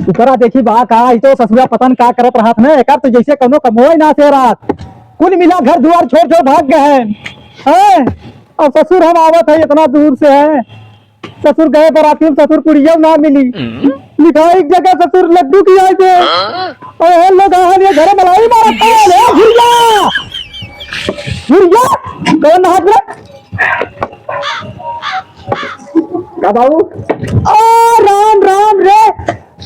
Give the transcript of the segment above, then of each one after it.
ऊपरा देखी बा का ई तो ससुरा पतन का करत रहत ने एकर तो जैसे कनो कमोई ना से रात कुल मिला घर दुआर छोड़ छोड़ भाग गए हैं। और ससुर हम आवत है इतना दूर से है। ससुर गए बराती में ससुर कुड़िया ना मिली। मिठाई की जगह ससुर लड्डू की आए थे और ये लोग ये घर मलाई मारता है। भैया भैया कौन नहात रे का बाबू? ओ राम राम रे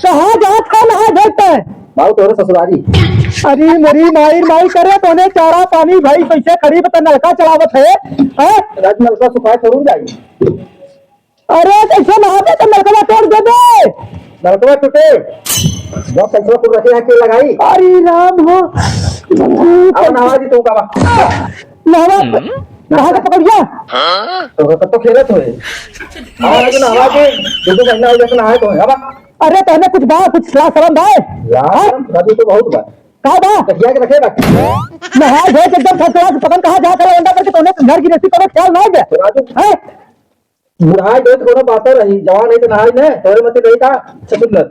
कहाँ जात का नहा देते है बाबू तोरे ससुरारी। अरे मेरी माई माई करे तो ने चारा पानी भाई पैसे खरीद तो नलका चलावत है राज नलका सुखाए थोड़ी जाई। अरे कैसे नहाते तो नलका तोड़ दे दे। नलका टूटे बहुत पैसा को रखे है के लगाई। अरे राम हो अब नहा दी तू का नहा नहा के पकड़िया तो खेलत होए। और जो नहा के जो महीना हो जाए नहाए तो है। अब अरे तहने कुछ बात कुछ सलाह शर्म भाई यार राजू तो बहुत बात का बा तकिया के रखे बाकी नहाए धोए एकदम फसला से पकड़ कहां जा कर अंडा करके तूने घर की रेसी करो ख्याल ना दे राजू है। बुढ़ाई देत कोनो बात रही जवान नहीं तो नहाई ने तोरे मत रही का छपुलत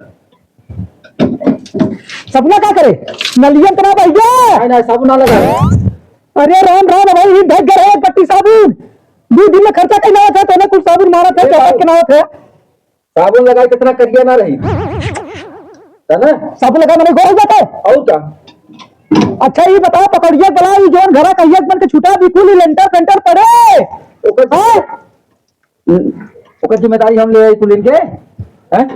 सपना क्या करे नलियन तना भैया नहीं नहीं साबुन ना लगा। अरे राम राम भाई ढक गए एक पट्टी साबुन 2 दिन में खर्चा कहीं ना था तूने कुछ साबुन मारा था क्या के ना थे साबुन लगाई कितना करिया ना रही है ना। साबुन लगा मैंने गोल जाता है और क्या अच्छा ये बताओ पकड़िए गलाई जोन घरा कहिए बन के छुटा बिल्कुल लेंटर सेंटर पड़े ओकर जिम्मेदारी हम ले आई कुलिन के हैं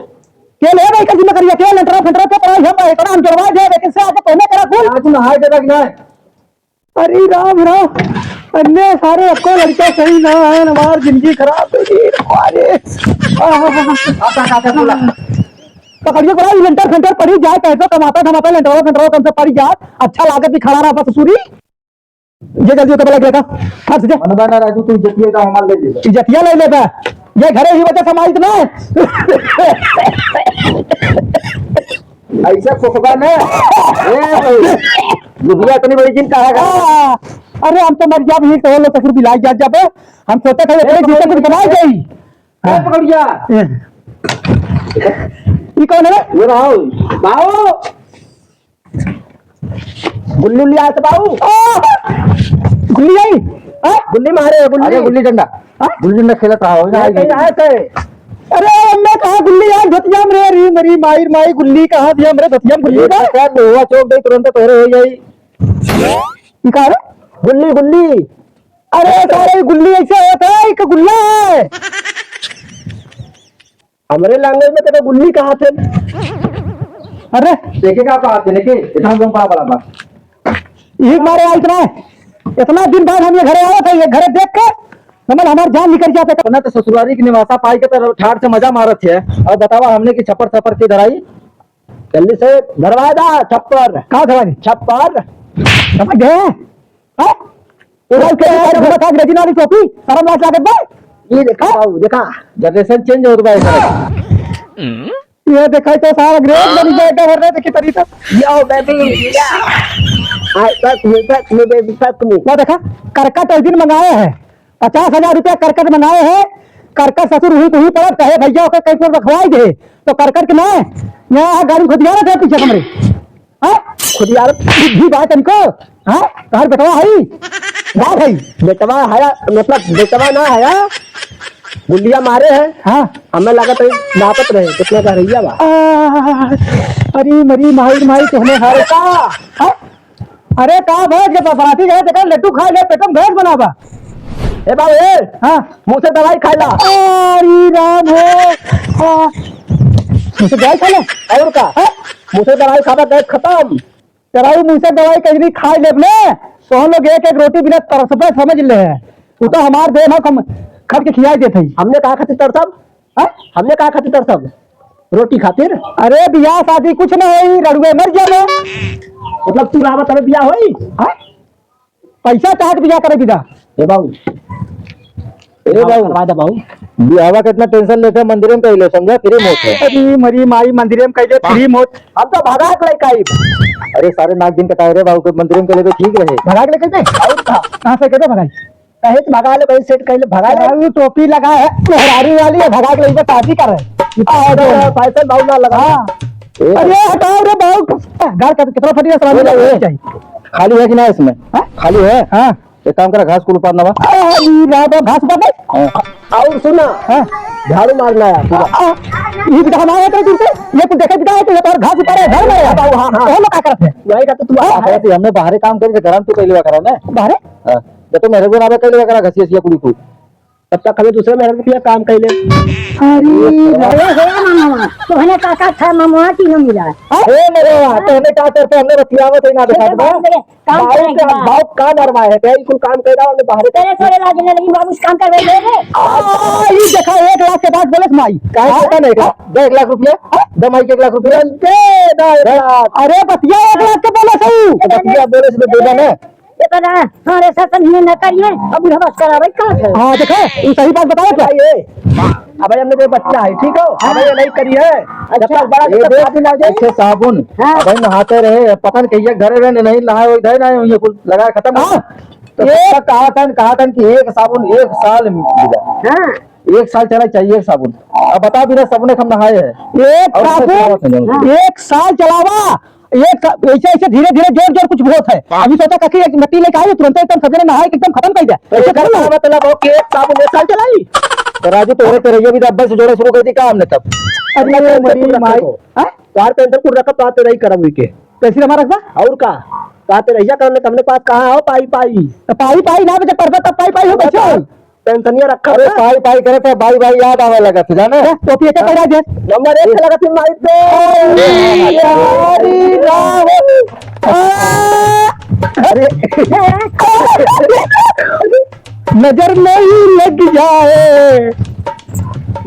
के ले भाई का जिम्मेदारी के लेंटर फेंटर पे पड़ा हम इतना हम करवा दे लेकिन से आके तूने करा कुल आज नहाए देगा कि नहीं। अरे राम राम अन्य सारे अक्को लड़का सही ना है हमारी जिंदगी खराब है अरे आता काका बोला पकड़िए बड़ा लेंटर फेंटर पड़ी जाए कैसे कमाता धमाता लेंटर फेंटर कम से पड़ी जाए अच्छा लागत भी खड़ा रहा ससुरी ये जल्दी तो लगेगा फंस जा मनबाना राजू तू जतिए का हमार ले ले इज्जतिया ले लेता ये घरे ही वजह समाज ना ऐसा खोखबा ना ए दुनिया इतनी बड़ी चिंता है। अरे हम तो मर जा भी तो लो ससुर बिलाई जा जब हम सोचे थे एक जीवन कुछ बनाई गई हां पकड़िया ये कौन है ये राव बाऊ गुल्ली लिया है बाऊ गुल्ली आई गुल्ली मारे गुल्ली डंडा गुल्ली डंडा खेलत रहा हो ना आए थे। अरे मैं कहा गुल्ली यार धतिया में रे मेरी माई माई गुल्ली कहां दिया मेरे धतिया में गुल्ली का क्या लोहा चौक दे तुरंत तोरे हो जाई। ये कहा रे गुल्ली गुल्ली अरे सारे गुल्ली ऐसे होता है एक गुल्ला है हमारे लैंग्वेज में तेरे गुल्ली कहा थे। अरे देखेगा आप आते लेके इतना दम पड़ा बड़ा बात ये मारे इतना दिन बाद हम ये घरे आए थे ये घरे देख के समझ हमारे जान निकल जाते ना तो ससुरारी की निवासा पाई के तरफ ठाड़ से मजा मारत है। और बतावा हमने की छप्पर छप्पर की धराई जल्दी से दरवाजा छप्पर कहाँ धराई छप्पर समझ गए हैं अंग्रेजी वाली टोपी शर्म लाज लागत बा ये देखा बाबू देखा जनरेशन चेंज हो रहा है। ये देखा तो सारा अंग्रेज बन जाएगा वरना देखी तरीका यो baby I fuck me baby fuck me वो देखा करकट उस दिन मंगाए हैं 50,000 रुपया करकट मंगाए हैं। करकट ससुर हुई तो हुई पड़ा कहे भैया होकर कहीं पर रखवाई दे तो करकट के ना यहाँ गाड़ी खुदिया रहे पीछे कमरे खुदिया भी बात इनको तार बेटवा है बात है बेटवा है मतलब बेटवा ना है गुल्लिया मारे हैं। हाँ हमें लगा तो नापत रहे कितने का रही बा अरे मरी माई माई तुम्हें हारे का अरे का भाई जब बराती गए देखा लड्डू खा ले पेटम गैस बनावा ए बाबू ए हाँ मुंह से दवाई खा ला। अरे राम हो मुंह से दवाई खा ले और का मुंह से दवाई खावा गैस खत्म चराई मुंह से दवाई कहीं खा ले तो हम लोग एक रोटी बिना तरस पे समझ ले है वो तो हमार दे ना कम खट के खिलाई देते हमने कहा खातिर तरसब हमने कहा खातिर तरसब रोटी खातिर। अरे बियाह शादी कुछ ना होई रड़ुए मर जावे मतलब तू रावत हमें बियाह होई पैसा चाहत बियाह करे बिदा ए बाबू वादा बाबू बियाहवा कितना टेंशन लेते मंदिर में कहले समझा फ्री मौत है। अरे मरी माई मंदिर में कहले फ्री मौत हम तो भागा के काई अरे सारे नाक दिन कटाए रे बाबू के मंदिर में कहले ठीक रहे भगा के लेके और कहां से कहते भगाई कहे भगा ले कहीं सेट कहले भगा भगाई टोपी लगा है मेहरारू वाली है भगा के लेके शादी कर रहे पैसा बाबू ना लगा अरे हटाओ रे बाबू, घर का कितना फटी सलामी ये चाहिए। खाली है कि ना इसमें? हाँ? खाली है। हाँ एक काम करा, घास को उपाड़ना बा। घास पर और सुना, हाँ झाड़ू मारना है पूरा। ये बिटा हमारा तो दूर से ये कुछ देखे बिटा है तो ये तो घास ऊपर है घर में। हाँ हाँ हम लोग क्या करते हैं यही का तो तू हमने बाहर काम करी घर में, तू पहले करा ना। बाहर जब तो मेरे को ना कह करा घसिया कुड़ी को, तब तक हमें दूसरे मेहर रुपया काम कर ले। तोहने काका था ममुआ तीनों मिला अरे मेरे तो हमें क्या करते, हमने बतियावत है ना दिखा दो काम करेंगे भाव का डरवा है ते कुल काम कर रहा हमने बाहर। तेरे थोड़े लागने लगी बाबू काम करवाई दे रे। ये देखा 1 लाख के बाद बोले माई काहे पता नहीं का दे 1 लाख रुपया दमाई के 1 लाख रुपया दे। अरे बतिया 1 लाख के बोले सही बतिया बोले से दे देना। ये तो ना हमारे साथ न करिए अब बस करावे का है। हाँ देखो ये सही बात बताओ क्या ये अब हमने कोई बच्चा है ठीक हो, अब ये नहीं करी है। अच्छा बड़ा ये देख अच्छे साबुन भाई नहाते रहे, पता नहीं कहिए घर में नहीं नहाए इधर ना ये कुल लगाया खत्म। तो ये कहा था कि एक साबुन 1 साल मिला। हां 1 साल चला चाहिए एक साबुन। अब बता बिना साबुन हम नहाए है एक साबुन 1 साल चलावा। एक ऐसे ऐसे धीरे धीरे जोर जोर कुछ बहुत है। अभी सोचा कभी एक मिट्टी लेके आई तुरंत एकदम सजने नहाए एकदम खत्म कर दिया। ऐसे कर लो मतलब हो कि एक साबुन 1 साल चलाई। तो राजू तो तेरे ये भी डब्बे से जोड़े शुरू कर दी काम ने तब। अरे मेरी माई हां तार पे अंदर कुछ रखा तो आते नहीं करब के कैसे हमारा रखबा और का ताते रहिया करने तुमने पास कहा हो पाई पाई तो पाई ना बचे परबत तब पाई हो बच्चा टेंशनिया रखा। अरे पाई करे थे भाई याद आवे लगा थी जाने टोपी के करा दे नंबर 1 लगा थी माई पे। अरे राम अरे नजर नहीं लग जाए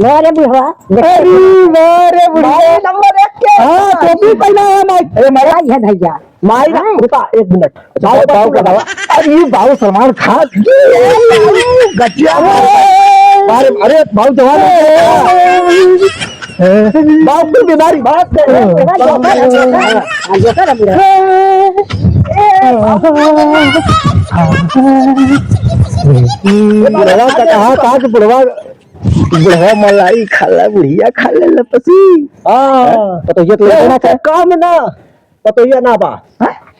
मेरे बुढ़वा अरे मारे बुढ़वा नंबर 1 के हाँ टोपी पहना है माई। अरे मारा भाई है भैया माई ना रुका 1 मिनट बाबू का दावा। अरे बाबू सलमान खान गच्चिया अरे अरे बाबू जवान बाबू की बीमारी बात कहा कि बुढ़वा मलाई खाला बुढ़िया खा ले लपसी। तो ये तो ना काम ना पतोहिया ना बा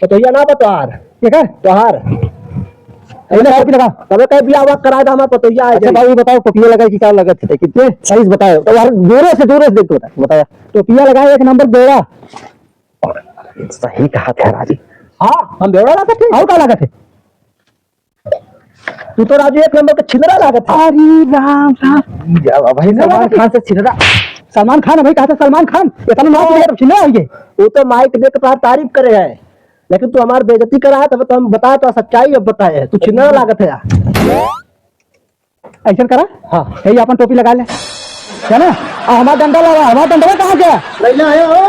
पतोहिया ना बतवार ये कर तोहार लगा तबे कहीं बियाह करा दा हमार पतोहिया है। भाई बताओ टोपिया लगा कि क्या लगा थे कितने सही बताओ तो यार दूर से देखो बताया टोपिया लगाए 1 नंबर बेड़ा सही कहा था राजी। हाँ हम बेड़ा लगा थे और क्या लगा थे तू तो राजू 1 नंबर का छिलरा लागत है। अरे राम भाई सलमान खान से छिलरा। सलमान खान भाई कहा था सलमान खान इतना नाम तो छिलरा है ये वो तो माइक देख कर तारीफ करे है लेकिन तू हमारी बेइज्जती करा है, तो हम बता तो सच्चाई अब बताए तू छिलरा लागत है। ऐसा करा हाँ यही अपन टोपी लगा ले है ना हमारा डंडा लगा हमारा डंडा कहाँ गया नहीं आए हो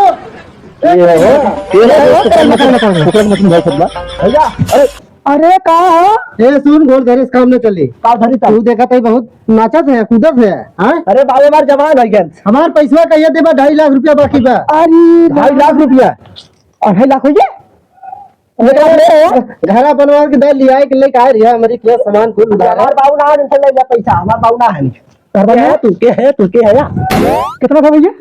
भैया अरे अरे कहा ए सुन गोल धरे काम न चली का धरी तू देखा तो बहुत नाचत है कूदत है। हां अरे बाबू बार जवान है गन हमार पैसा कहिए देबा 2.5 लाख रुपया बाकी बा। अरे 2.5 लाख रुपया 2.5 लाख हो गया घरा बनवा के दे लिया के लेके आए रिया हमारी के सामान कुल उधार हमार बाबू ना है ले जा पैसा हमार बाबू ना है घर बना तू के है या कितना था भैया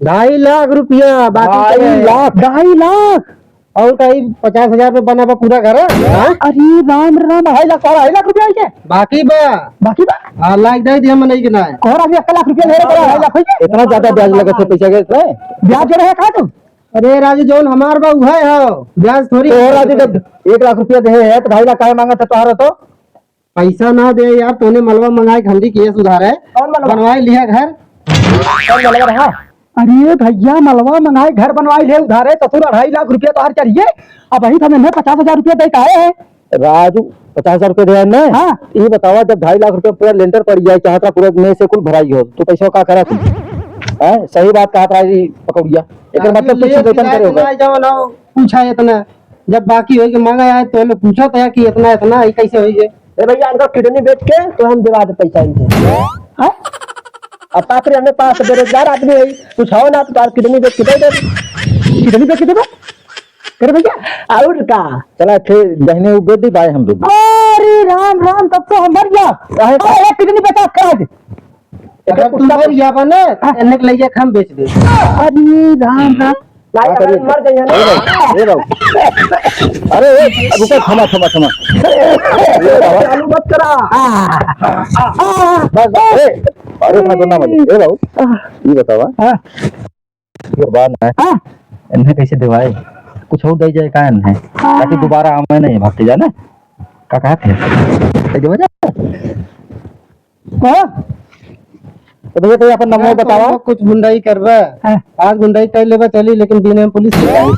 2.5 लाख रुपया बाकी 2.5 लाख और कहीं 50,000 में बना बा पूरा घर। हाँ अरे राम राम 2.5 लाख 2.5 लाख रुपया है क्या बाकी बा बाकी बा हां लाख दे दिया मैं नहीं गिना है और अभी 1 लाख रुपया ले रहा 2.5 लाख हो गया इतना ज्यादा ब्याज लगे थे पैसा के इतना ब्याज जो है कहा तुम अरे राजू जोन हमार बा है हो ब्याज थोड़ी और राजू जब 1 लाख रुपया दे है तो 2.5 लाख का मांगा था तुम्हारा तो पैसा ना दे यार तूने मलवा मंगाई हमरी केस उधार है बनवाई लिया घर और मलवा रहा। अरे भैया मलवा मंगाए घर बनवाई ले उधारे ससुर 2.5 लाख रुपया तो हर चाहिए अब वही तो मैंने 50,000 रुपया दे के आए हैं राजू 50,000 रुपया दिया ना। हाँ ये बतावा जब 2.5 लाख रुपया पूरा लेंटर पड़ गया चाहता पूरा में से कुल भराई हो तो पैसा का करा तुम है सही बात कहा था जी पकड़िया एक मतलब कुछ वेतन करे होगा जाओ ना पूछा इतना जब बाकी हो के मांगा आए तो लोग पूछा था कि इतना इतना कैसे होई है। ए भैया इनका किडनी बेच के तो हम दिवा दे पैसा इनसे। हां अब पात्र हमने पास बेरोजगार आदमी है कुछ हो ना तो तार किडनी बेच के दे दे कितनी पे कितने करे भैया और का चला फिर दहने वो बेच दी भाई हम लोग। अरे राम राम तब तो हम मर गया अरे कितनी 50 करा दे अगर तुम और या बने एने के लिए हम बेच दे। अरे राम राम क्या करिए? मर गई है ना। ए बाबू अरे रुको थमा थमा थमा चालू मत करा। बस ए अरे इतना दोना मत ए बाबू ये बतावा हाँ ये बात है हाँ इन्हें कैसे दिवाए कुछ और दे जाए का इन्हें ताकि दोबारा हमें नहीं भागते जाना का कहते हैं दे वजह हाँ तो भैया तो अपन नंबर बतावा कुछ गुंडाई करवा हाँ। आज गुंडाई कर लेवा चली लेकिन दिन में पुलिस नहीं आई।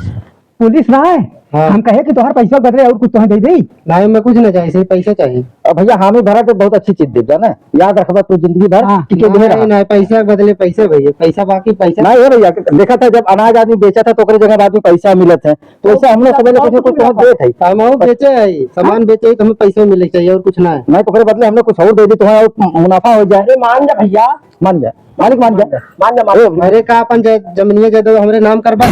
पुलिस ना है हाँ। हम कहे कि तोहर पैसा बदले और कुछ तुम्हें दे दी नहीं में कुछ नहीं चाहिए सिर्फ पैसा चाहिए। अब भैया हामी भरा तो बहुत अच्छी चीज दे जाना याद रखबा तू जिंदगी भर हाँ। टिके दे रहा नहीं पैसा के बदले पैसे भैया पैसा बाकी पैसा ना ये भैया देखा था जब अनाज आदमी बेचा था तो ओकरे जगह आदमी पैसा मिलत है तो ऐसे हमने सब कुछ कुछ पहुंच दे थे सामान बेचे है सामान बेचे है तो हमें पैसे मिले चाहिए और कुछ ना है। नहीं तो ओकरे बदले हमने कुछ और दे दी तो और मुनाफा हो जाए मान जा भैया, मान जा मालिक मान जा मान जा। मेरे का अपन जमीनिया दे दो हमारे नाम करवा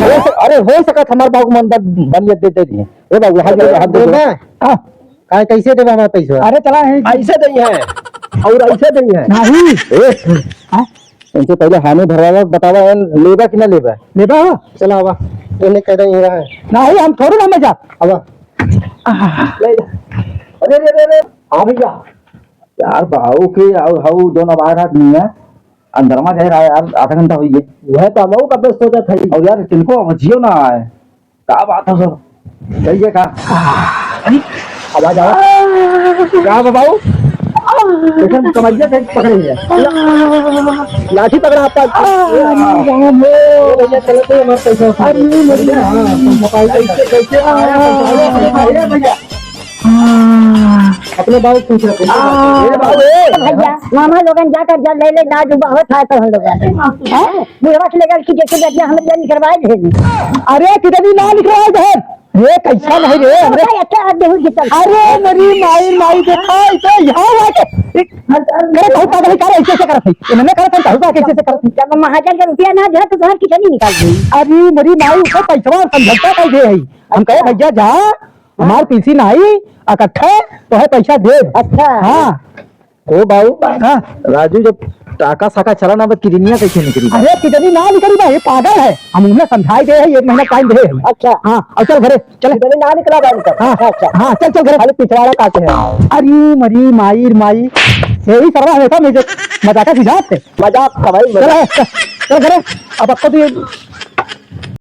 अरे हो सकत हमारे बाबू मन बनियत दे दी ए बाबू हाथ दे दो हाँ काय कैसे देवा हमारा पैसा अरे चला है ऐसे नहीं है और ऐसे नहीं है। नहीं हाँ इनसे पहले हामी भरवा बतावा लेबा कि ना लेबा ले बा चला आवा इन्हें कह रहे हैं नहीं हम थोड़ी ना मजा आवा अरे अरे अरे हाँ भैया यार बाबू के और हाउ जोन अब आ रहा नहीं है अंदर में गए यार आधा घंटा हो गया वह तो हम कब सोचा था और यार तिनको जियो ना आए क्या बात है सर सही है का आवाज आवा क्या बाबू लेकिन समझिए से पकड़ेंगे लाठी पकड़ा आपका भैया चलो तो हमारे पैसा अरे कैसे भैया अपने बाबू पूछ रहे भैया मामा लोगन जाकर जल ले ना जो बहुत है तो हम लोग बुढ़वा से लेकर कि जैसे बेटिया हमें जल करवाए भेजी अरे कितनी ना लिख रहा है इधर ये कैसा नहीं रे हमरे अच्छा देहू जीतल अरे मेरी माई देखा तो यहाँ आके मेरे बहुत पागल कर ऐसे से करत है मैंने करत है बहुत कैसे से करत है जब महाजन का रुपया ना जो तो घर कितनी निकाल दी अरे मेरी माई ऊपर पैसा समझौता कर दे है हम कहे भैया जा हमार पीसी नहीं इकट्ठा तो है पैसा दे अच्छा हाँ ओ बाबू हाँ राजू जब टाका साका चला ना बस किडनिया कैसे निकली अरे कितनी ना निकली भाई ये पागल है हम उन्हें समझाई दे है 1 महीना टाइम दे है अच्छा हाँ और चल घरे चल कितनी ना निकला बाबू हाँ हाँ चल चल घरे खाली पिछवाड़ा काटे हैं अरे मरी माई यही सर्वा हमेशा मुझे मजाक की जात है मजाक का भाई चल घरे अब आपको तो ये